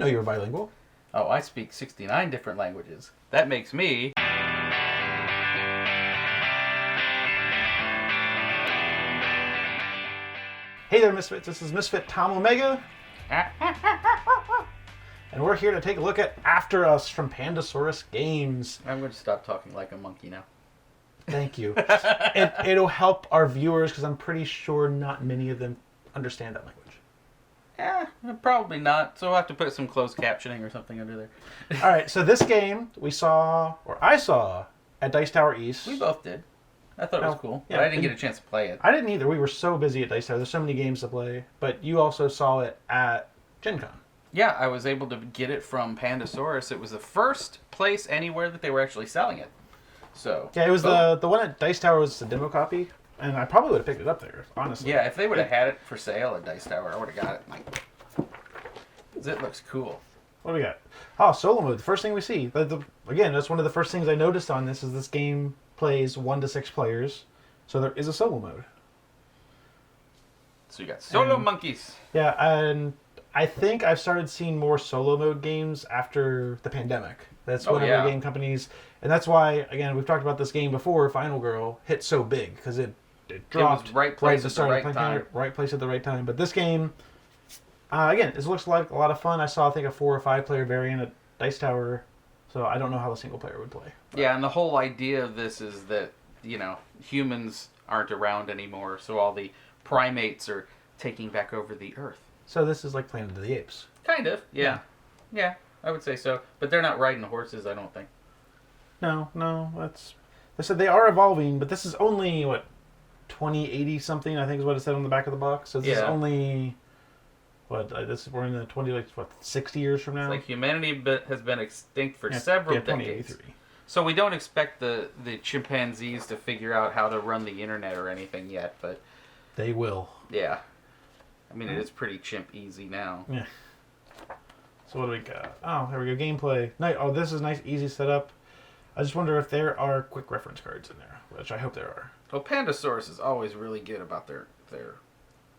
know you were bilingual. Oh, I speak 69 different languages. That makes me... Hey there, Misfits. This is Misfit Tom Omega. And we're here to take a look at After Us from Pandasaurus Games. I'm going to stop talking like a monkey now. Thank you. It'll help our viewers because I'm pretty sure not many of them understand that language. Probably not. So I'll have to put some closed captioning or something under there. All right, so this game I saw at Dice Tower East. We both did. I thought it was cool, yeah, but I didn't get a chance to play it. I didn't either. We were so busy at Dice Tower. There's so many games to play. But you also saw it at Gen Con. Yeah, I was able to get it from Pandasaurus. It was the first place anywhere that they were actually selling it. So yeah, it was the one at Dice Tower was the demo copy, and I probably would have picked it up there, honestly. Yeah, if they would have had it for sale at Dice Tower, I would have got it. Like, 'cause it looks cool. What do we got? Oh, solo mode. The first thing we see. Again, that's one of the first things I noticed on this is this game plays 1 to 6 players, so there is a solo mode. So you got solo monkeys. Yeah, and I think I've started seeing more solo mode games after the pandemic. That's whenever game companies, and that's why, again, we've talked about this game before, Final Girl hit so big, because it dropped it was right place at the right time. Right place at the right time. But this game, again, it looks like a lot of fun. I saw, I think, a 4 or 5 player variant at Dice Tower, so I don't know how the single player would play. But. Yeah, and the whole idea of this is that, humans aren't around anymore, so all the primates are taking back over the Earth. So this is like Planet of the Apes. Kind of, yeah. Yeah, I would say so. But they're not riding horses, I don't think. No, they said they are evolving, but this is only, 2080 something, I think is what it said on the back of the box. So this is only, we're in the 60 years from now? It's like humanity has been extinct for several decades. So we don't expect the chimpanzees to figure out how to run the internet or anything yet, but... They will. Yeah. I mean, it is pretty chimp easy now. Yeah. So what do we got? Oh, there we go. Gameplay. Oh, this is nice, easy setup. I just wonder if there are quick reference cards in there, which I hope there are. Well, Pandasaurus is always really good about their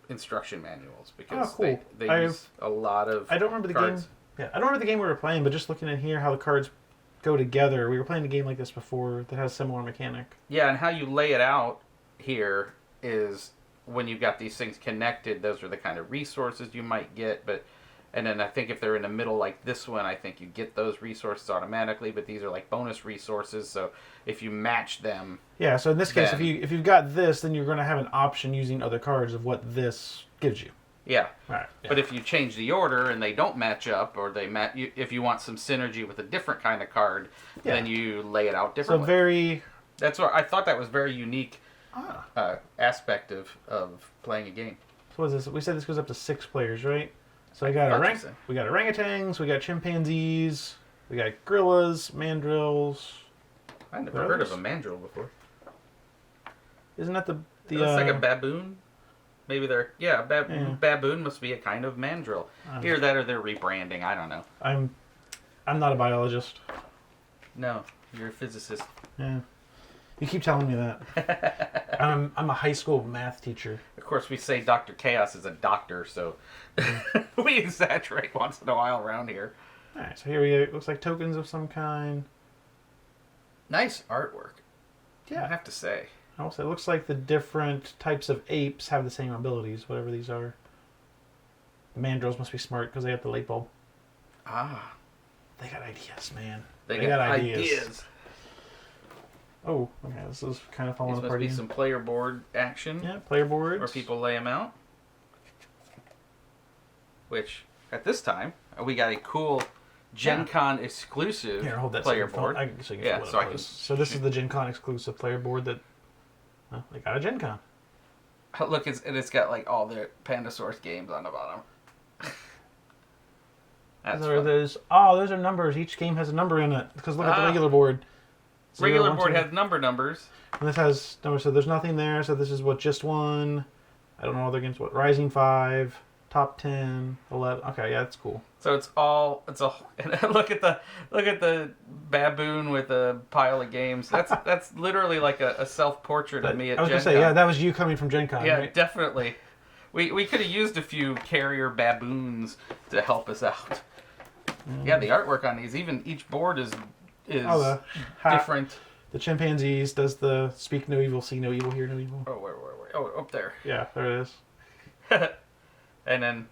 instruction manuals because cool. they use a lot of I don't remember the cards. game. Yeah, I don't remember the game we were playing, but just looking at here how the cards go together. We were playing a game like this before that has a similar mechanic. Yeah, and how you lay it out here is when you've got these things connected, those are the kind of resources you might get, and then I think if they're in the middle like this one, I think you get those resources automatically, but these are like bonus resources, so if you match them... Yeah, so in this case, if you've got this, then you're going to have an option using other cards of what this gives you. Yeah. Right. Yeah. But if you change the order and they don't match up, or if you want some synergy with a different kind of card, then you lay it out differently. So very... That's what I thought that was very unique aspect of playing a game. So what is this? We said this goes up to 6 players, right? So we got orangutans, we got chimpanzees, we got gorillas, mandrills. I've never heard of a mandrill before. Isn't that the It looks like a baboon. Maybe they're baboon must be a kind of mandrill. Either that or they're rebranding. I don't know. I'm not a biologist. No, you're a physicist. Yeah, you keep telling me that. I'm a high school math teacher. Of course, we say Dr. Chaos is a doctor, so we exaggerate once in a while around here. All right, so here we go. It looks like tokens of some kind. Nice artwork. Yeah, I have to say. Also, it looks like the different types of apes have the same abilities, whatever these are. The mandrills must be smart because they have the light bulb. Ah. They got ideas, man. They got ideas. Oh, okay, this is kind of falling apart. Must be some player board action. Yeah, player boards. Where people lay them out. Which, at this time, we got a cool Gen Con exclusive player board. So this is the Gen Con exclusive player board that they got a Gen Con. Look, it's got like all the Pandasaurus games on the bottom. Those are numbers. Each game has a number in it. Because look at the regular board. Regular board has numbers. And this has numbers, so there's nothing there. So this is just one. I don't know other games. Rising 5, Top 10, 11. Okay, yeah, that's cool. So look at the baboon with a pile of games. That's literally like a self-portrait of me at Gen Con. I was gonna say, that was you coming from Gen Con, yeah, right? Definitely. We could have used a few carrier baboons to help us out. Yeah, the artwork on these, even each board is the different. The chimpanzees does the speak no evil, see no evil, hear no evil. Oh, where? Oh, up there. Yeah, there it is. And then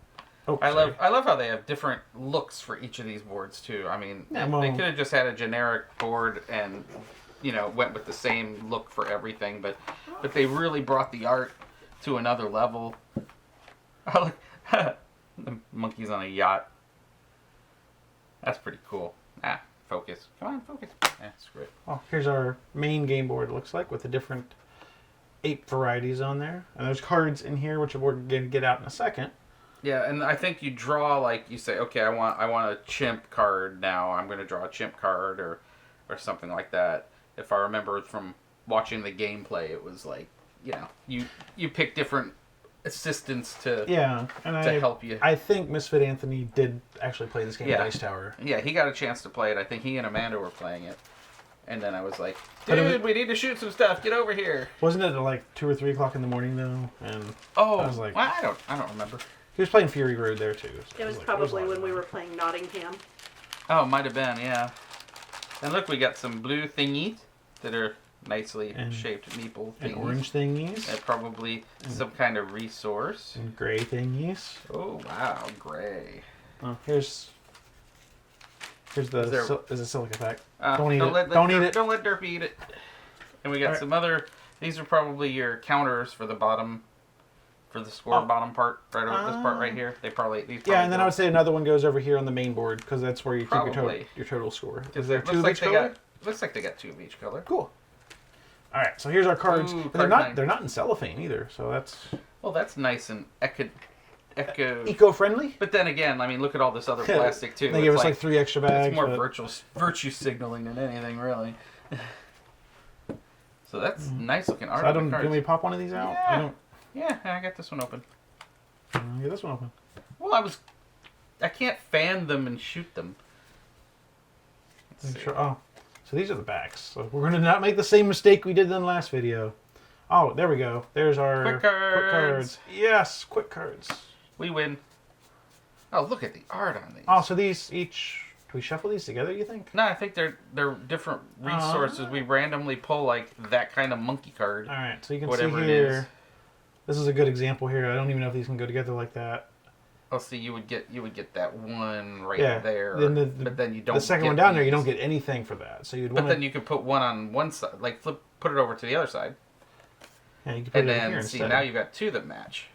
Oh, I sorry. love how they have different looks for each of these boards too. I mean, Yeah, they could have just had a generic board and went with the same look for everything, but they really brought the art to another level. Oh, look, the monkey's on a yacht. That's pretty cool. Focus. Come on, focus. Screw it. Oh, here's our main game board, it looks like, with the different ape varieties on there. And there's cards in here, which we're going to get out in a second. Yeah, and I think you draw, like, you say, okay, I want a chimp card now. I'm going to draw a chimp card or something like that. If I remember from watching the gameplay, it was like, you pick different assistants to help you. I think Misfit Anthony did actually play this game at Dice Tower. Yeah, he got a chance to play it. I think he and Amanda were playing it. And then I was like, dude, we need to shoot some stuff. Get over here. Wasn't it like 2 or 3 o'clock in the morning, though? And I was like, well, I don't remember. He was playing Fury Road there, too. So it was probably when we were playing Nottingham. Oh, might have been, yeah. And look, we got some blue thingies that are nicely shaped meeple thingies. And orange thingies. And probably some kind of resource. And gray thingies. Oh, wow, gray. Oh, here's the there's a silica pack. Don't eat it. Don't eat it. Don't let Derpy eat it. And we got some other. These are probably your counters for the bottom, for the score bottom part, right over this part right here. These probably and then I would say another one goes over here on the main board because that's where you keep your total score. Is there 2 of each color? Looks like they got 2 of each color. Cool. All right, so here's our cards. Ooh, they're not in cellophane either, so that's that's nice and eco-friendly. But then again, I mean, look at all this other plastic too. They gave us like 3 extra bags. It's more virtue signaling than anything, really. So that's nice looking art. So can we pop one of these out? Yeah, I got this one open. Get this one open. Well, I can't fan them and shoot them. Sure. Oh, so these are the backs. So we're going to not make the same mistake we did in the last video. Oh, there we go. There's our quick cards. Yes, quick cards. We win. Oh, look at the art on these. Oh, so these each... Do we shuffle these together, you think? No, I think they're different resources. We randomly pull, like, that kind of monkey card. All right, so you can see here... This is a good example here. I don't even know if these can go together like that. Oh, see, you would get that one right there. But then you don't. The second one down there, you don't get anything for that. So you'd. But then you could put one on one side, like put it over to the other side. Yeah, you can put it over here instead. Now you've got 2 that match.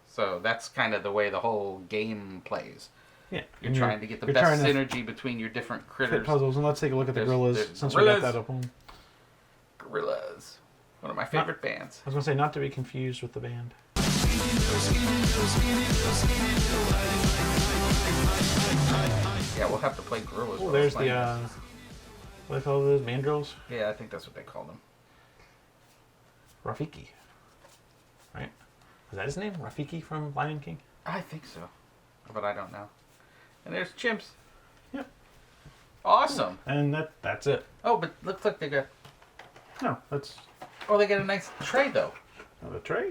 So that's kind of the way the whole game plays. Yeah, you're trying to get the best synergy between your different critters. Puzzles, and let's take a look at the gorillas since we got that up on. Gorillas, one of my favorite bands. I was gonna say not to be confused with the band. Yeah, we'll have to play gorillas. Oh, there's the what do they call those, mandrills? Yeah, I think that's what they call them. Rafiki, right? Is that his name? Rafiki from Lion King? I think so, but I don't know. And there's chimps. Yep. Awesome. And that's it. Oh, but looks like they got... No, that's... Oh, they got a nice tray, though. Oh, the tray?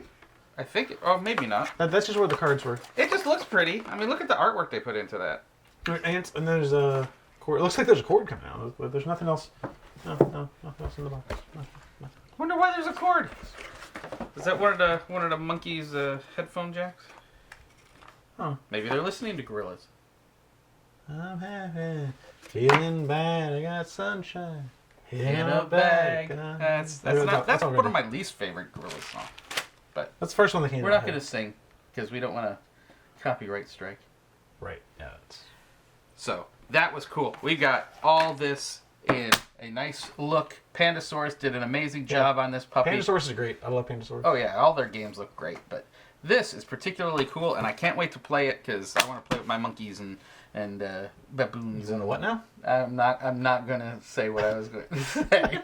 I think... Oh, maybe not. That's just where the cards were. It just looks pretty. I mean, look at the artwork they put into that. And there's a cord. It looks like there's a cord coming out, but there's nothing else. Nothing else in the box. Nothing. Wonder why there's a cord. Is that one of the monkey's headphone jacks? Huh. Maybe they're listening to gorillas. I'm happy, feeling bad. I got sunshine in a bag. That's one of my least favorite gorilla songs. But that's the first one that came. We're not going to sing because we don't want to copyright strike. Right. Yeah. So that was cool. We got all this in a nice look. Pandasaurus did an amazing job on this puppy. Pandasaurus is great. I love Pandasaurus. Oh yeah, all their games look great, but this is particularly cool, and I can't wait to play it because I want to play with my monkeys and baboons. And what now? I'm not gonna say what I was going to say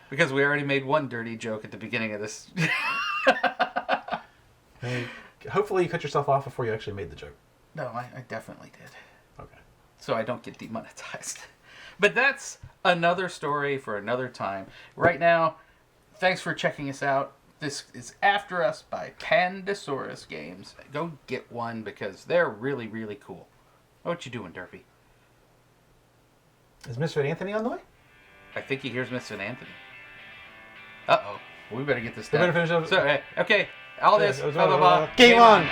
because we already made one dirty joke at the beginning of this. Hey, hopefully you cut yourself off before you actually made the joke. No, I definitely did. Okay. So I don't get demonetized. But that's another story for another time. Right now, thanks for checking us out. This is After Us by Pandasaurus Games. Go get one because they're really, really cool. What you doing, Derpy? Is Misfit Anthony on the way? I think he hears Miss Van Anthony. Uh-oh. We better get this We done. better finish up. So, okay. All this. Yeah, Blah, blah, blah. Game on.